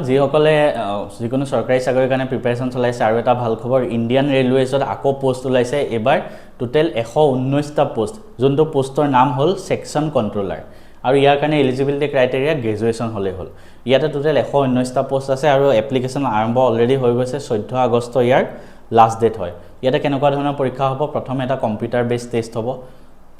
যিসকলে যিকোনো চৰকাৰী চাকৰিৰ কাৰণে প্ৰিপাৰেশ্যন চলাইছে আৰু এটা ভাল খবৰ ইণ্ডিয়ান ৰেলৱেজত আকৌ পোষ্ট ওলাইছে এবাৰ টোটেল 119টা পোষ্ট যোনটো পোষ্টৰ নাম হ'ল সেকশন কন্ট্ৰোলাৰ আৰু ইয়াৰ কাৰণে এলিজিবিলিটি ক্ৰাইটেৰিয়া গ্ৰেজুৱেশ্যন হ'লে হ'ল ইয়াতে টোটেল 119টা পোষ্ট আছে আৰু এপ্লিকেশ্যন আৰম্ভ অলৰেডি হৈ গৈছে 14 আগষ্ট ইয়াৰ লাষ্ট ডেট হয় ইয়াতে কেনেকুৱা ধৰণৰ পৰীক্ষা হ'ব প্ৰথমে এটা কম্পিউটাৰ বেছ টেষ্ট হ'ব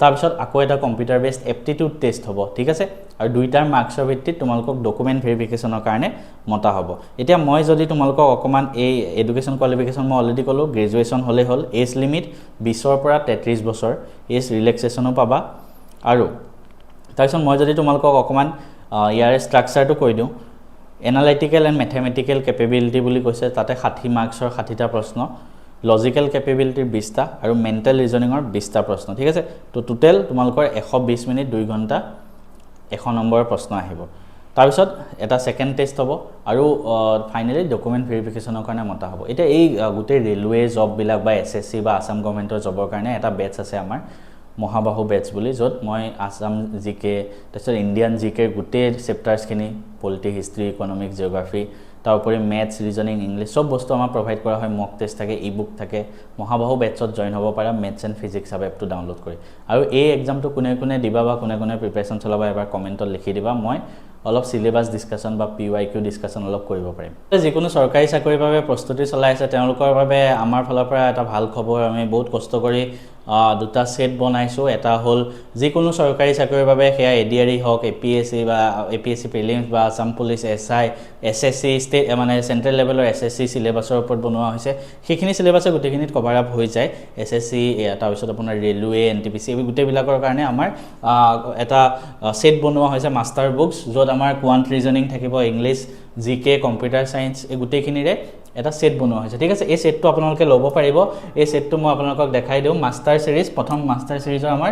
তাৰপিছত আকৌ এটা কম্পিউটাৰ বেছড এপ্টিটিউড টেষ্ট হ'ব ঠিক আছে আৰু দুইটাৰ মাৰ্কছৰ ভিত্তিত তোমালোকক ডকুমেণ্ট ভেৰিফিকেশ্যনৰ কাৰণে মতা হ'ব এতিয়া মই যদি তোমালোকক অকমান এই এডুকেশ্যন কোৱালিফিকেশ্যন মই অলৰেডি ক'লো গ্ৰেজুৱেশ্যন হ'লে হ'ল এজ লিমিট 20ৰ পৰা 33 বছৰ এজ ৰিলেক্সেশ্যনো পাবা আৰু তাৰপিছত মই যদি তোমালোকক অকমান ইয়াৰ ষ্ট্ৰাকচাৰটো কৈ দিওঁ এনালাইটিকেল এণ্ড মেথমেটিকেল কেপেবিলিটি বুলি কৈছে তাতে 60 মাৰ্কছৰ 60টা প্ৰশ্ন লজিক্যাল কেপেবিলিটিৰ 20টা আৰু মেন্টাল ৰিজনিঙৰ 20টা প্ৰশ্ন ঠিক আছে তো টোটেল তোমালোকৰ 120 মিনিট 2 ঘণ্টা 100 নম্বৰৰ প্ৰশ্ন আহিব তাৰপিছত এটা সেকেন্ড টেষ্ট হ'ব আৰু ফাইনালি ডকুমেণ্ট ভেৰিফিকেশ্যনৰ কাৰণে মতা হ'ব এতিয়া এই গোটেই ৰেলৱে জব বিলাক বা এছএছসি বা আসাম গভৰ্ণমেণ্টৰ জবৰ কাৰণে এটা বেটছ আছে আমাৰ মহাবাহু বেটছ বুলি য'ত মই আসাম জিকে তাৰপিছত ইণ্ডিয়ান জিকে গোটেই চেপ্টাৰ্ছখিনি পলিটি হিষ্ট্ৰী ইকনমিক্স জিঅ'গ্ৰাফি তাৰোপৰি মেথছ ৰিজনিং ইংলিছ সব বস্তু আমাৰ প্ৰভাইড কৰা হয় মক টেষ্ট থাকে ই বুক থাকে মহাবাহু বেটছত জইন হ'ব পাৰা মেথছ এণ্ড ফিজিক্স সাব এপটো ডাউনলোড কৰি আৰু এই এক্সামটো কোনে কোনে দিবা বা কোনে কোনে প্ৰিপাৰেশ্যন চলাবা এবাৰ কমেণ্টত লিখি দিবা মই অলপ সিলেবাস ডিসকাশন বা পিওয়াইকিউ ডিসকাশন অলপ কৰিব পাৰিম যিকোনো চৰকাৰী চাকৰিৰ বাবে প্ৰস্তুতি চলাই আছে তেওঁলোকৰ বাবে আমাৰ ফালৰ পৰা এটা ভাল খবৰ আমি বহুত কষ্ট কৰি দুটা সেট বনাইছো এটা হল যিকোনো চৰকাৰী চাকৰিৰ বাবে হেয়া এডিআৰই হক এপিএসসি বা এপিএসসি প্ৰিলিমছ বা Assam police SI SSC state মানে সেন্ট্ৰেল লেভেলৰ এসএসসি সিলেবাসৰ ওপৰত বনোৱা হৈছে সেইখিনি সিলেবাসে গুটেখিনিত কভাৰ আপ হৈ যায় এসএসসি তাৰ পিছত আপোনাৰ ৰেলৱে এনটিপিসি এই গুটেবিলাকৰ কাৰণে আমাৰ এটা সেট বনোৱা হৈছে মাষ্টাৰ বুকস য'ত আমাৰ কোৱান্ট ৰিজনিং থাকিব ইংলিছ জিকে কম্পিউটাৰ সায়েন্স এই গুটেখিনিৰে এটা সেট বনোৱা হৈছে ঠিক আছে এই সেটটো আপোনালোকে ল'ব পাৰিব এই সেটটো মই আপোনালোকক দেখাই দিওঁ মাষ্টাৰ সিৰিজ প্ৰথম মাষ্টাৰ সিৰিজৰ আমাৰ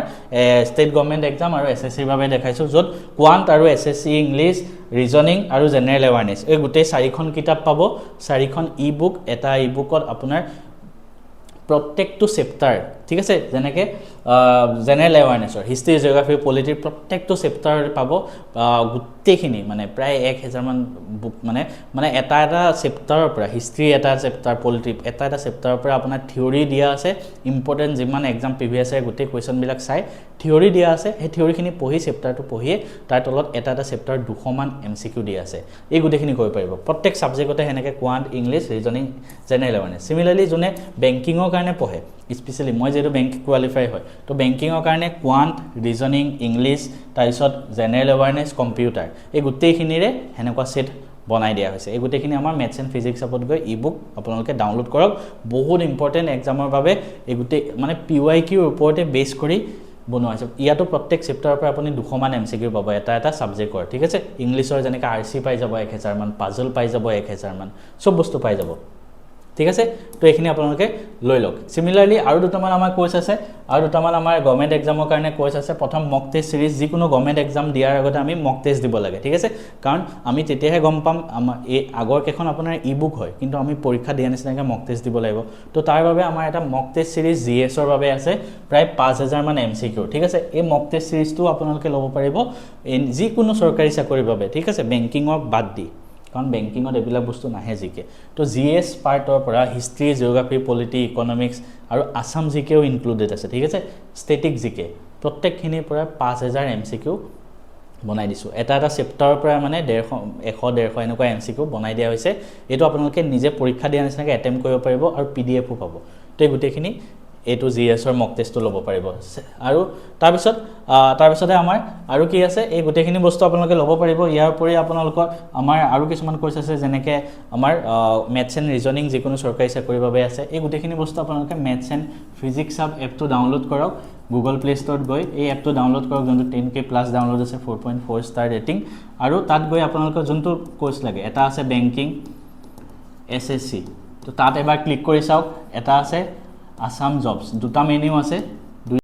ষ্টেট গভৰ্ণমেণ্ট এক্সাম আৰু এসএসসিৰ বাবে দেখাইছো য'ত কোৱান্ট আৰু এসএসসি ইংলিছ ৰিজনিং আৰু জেনাৰেল এৱাৰনেছ এই গুটেই 4খন কিতাপ পাব 4খন ই বুক এটা ই বুকত আপোনাৰ প্ৰত্যেকটো চেপ্টাৰ ঠিক আছে যেনেকে জেনাৰেল এৱাৰনেছৰ হিষ্ট্ৰী জিঅ'গ্ৰাফি পলিটিৰ প্ৰত্যেকটো চেপ্টাৰ পাব গুটেখিনি মানে প্ৰায় 1000 মান বুক মানে এটা চেপ্টাৰৰ পৰা হিষ্ট্ৰী এটা চেপ্টাৰ পলিটি এটা চেপ্টাৰৰ পৰা আপোনাৰ থিওৰি দিয়া আছে ইম্পৰ্টেন্ট যিমান এক্সাম প্ৰিভিয়াছ ইয়াৰ গুটে কোৱেশ্চন বিলাক চাই থিওৰি দিয়া আছে সেই থিওৰিখিনি পঢ়ি চেপ্টাৰটো পঢ়িয়ে তাৰ তলত এটা চেপ্টাৰ 200 মান এমসিকিউ দিয়া আছে এই গুটেখিনি কৰিব পাৰিব প্ৰত্যেক সাবজেক্টতে হেনেকে quant English reasoning general awareness similarly যোনে বেংকিংৰ কাৰণে পঢ়ে স্পেশালি মই যেটো বেংক কোৱালিফাই হয় তো বেংকিংৰ কাৰণে কোৱান্ট ৰিজনিং ইংলিছ তাৰপিছত জেনাৰেল এৱাৰনেছ কম্পিউটাৰ এই গুটেখিনিৰে হেনেকুৱা সেট বনাই দিয়া হৈছে এই গুটেখিনি আমাৰ মেথছ এণ্ড ফিজিক্স সাপত গৈ ই বুক আপোনালোকে ডাউনলোড কৰক বহুত ইম্পৰ্টেন্ট এক্সামৰ বাবে এই গুটে মানে পিওয়াইকিউৰ ওপৰতে বেছ কৰি বনোৱা হৈছে ইয়াতো প্ৰত্যেক চেপ্টাৰৰ পৰা আপুনি 200 মান এমসিকিউ পাব এটা সাবজেক্টৰ ঠিক আছে ইংলিছৰ যেনেকা আৰসি পাই যাব 1000 মান পাজল পাই যাব 1000 মান সব বস্তু পাই যাব ঠিক আছে তো এখিনি আপোনালোকে লৈ লওক সিমিলাৰলি আৰু দুটামান আমাৰ কোৰ্স আছে আৰু দুটামান আমাৰ গভৰ্ণমেণ্ট এক্সামৰ কাৰণে কোৰ্স আছে প্ৰথম মক টেষ্ট সিৰিজ যিকোনো গভৰ্ণমেণ্ট এক্সাম দিয়াৰ আগতে আমি মক টেষ্ট দিব লাগে ঠিক আছে কাৰণ আমি তেতিয়াহে গম পাম আমাৰ এই আগৰ কেখন আপোনাৰ ই বুক হয় কিন্তু আমি পৰীক্ষা দিয়া নিচিনাকৈ মক টেষ্ট দিব লাগিব তো তাৰ বাবে আমাৰ এটা মক টেষ্ট সিৰিজ জিএছৰ বাবে আছে প্ৰায় 5000 মান এমসিকিউ ঠিক আছে এই মক টেষ্ট সিৰিজটো আপোনালোকে ল'ব পাৰিব যিকোনো চৰকাৰী চাকৰিৰ বাবে ঠিক আছে বেংকিংক বাদ দি কাৰণ বেংকিংত এবিলাক বস্তু নাহে জিকে তো জিএস পাৰ্টৰ পৰা হিষ্ট্ৰী জিঅ'গ্ৰাফি পলিটি ইকনমিক্স আৰু আসাম জিকেও ইনক্লুডেড আছে ঠিক আছে ষ্টেটিক জিকে প্ৰত্যেকখিনিৰ পৰা 5000 এমসিকিউ বনাই দিছো এটা চেপ্টাৰৰ পৰা মানে 100 এনেকুৱা এমসিকিউ বনাই দিয়া হৈছে এটো আপোনালোকে নিজে পৰীক্ষা দিয়া নিচিনাকৈ এটেম্প কৰিব পাৰিব আৰু পিডিএফও পাব তো গুটেখিনি এটো জিএছৰ মক টেষ্টটো ল'ব পাৰিব আৰু তাৰপিছতে আমাৰ আৰু কি আছে এই গুটেখিনি বস্তু আপোনালোকে ল'ব পাৰিব ইয়াৰ উপৰি আপোনালোকৰ আমাৰ আৰু কিছুমান কোৰ্স আছে যেনেকে আমাৰ মেথছ এণ্ড ৰিজনিং যিকোনো চৰকাৰী চাকৰিৰ বাবে আছে এই গুটেখিনি বস্তু আপোনালোকে মেথছ এণ্ড ফিজিক্স সাব এপটো ডাউনলোড কৰক গুগল প্লে ষ্টৰত গৈ এই এপটো ডাউনলোড কৰক যোনটো 10K প্লাস ডাউনলোড আছে 4.4 ষ্টাৰ ৰেটিং আৰু তাত গৈ আপোনালোকৰ যোনটো কোৰ্স লাগে এটা আছে বেংকিং এসএসসি তো তাত এবাৰ ক্লিক কৰি চাওক এটা আছে আসাম জবস দুটা মেনু আছে